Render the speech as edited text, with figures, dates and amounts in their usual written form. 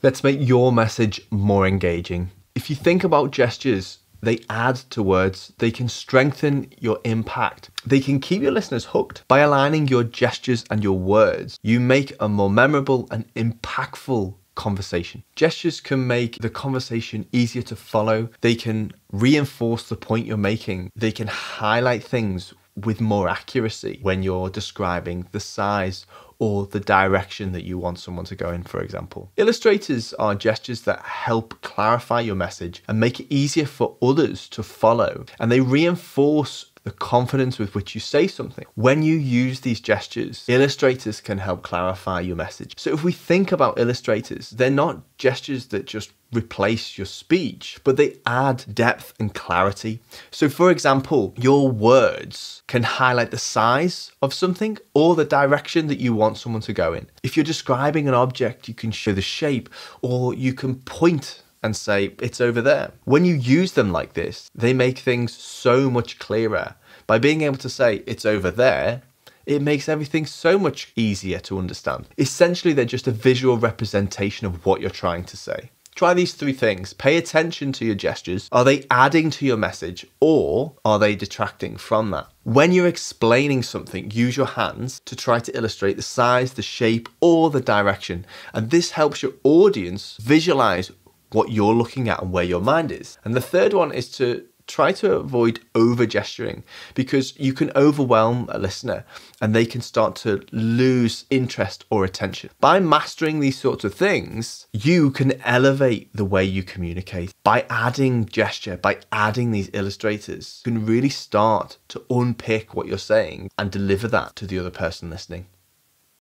Let's make your message more engaging. If you think about gestures, they add to words. They can strengthen your impact. They can keep your listeners hooked. By aligning your gestures and your words, you make a more memorable and impactful conversation. Gestures can make the conversation easier to follow. They can reinforce the point you're making. They can highlight things with more accuracy when you're describing the size or the direction that you want someone to go in, for example. Illustrators are gestures that help clarify your message and make it easier for others to follow, and they reinforce the confidence with which you say something. When you use these gestures, illustrators can help clarify your message. So if we think about illustrators, they're not gestures that just replace your speech, but they add depth and clarity. So for example, your words can highlight the size of something or the direction that you want someone to go in. If you're describing an object, you can show the shape, or you can point and say, it's over there. When you use them like this, they make things so much clearer. By being able to say, it's over there, it makes everything so much easier to understand. Essentially, they're just a visual representation of what you're trying to say. Try these 3 things. Pay attention to your gestures. Are they adding to your message, or are they detracting from that? When you're explaining something, use your hands to try to illustrate the size, the shape, or the direction. And this helps your audience visualize what you're looking at and where your mind is. And the third one is to try to avoid over gesturing, because you can overwhelm a listener and they can start to lose interest or attention. By mastering these sorts of things, you can elevate the way you communicate. By adding gesture, by adding these illustrators, you can really start to unpick what you're saying and deliver that to the other person listening.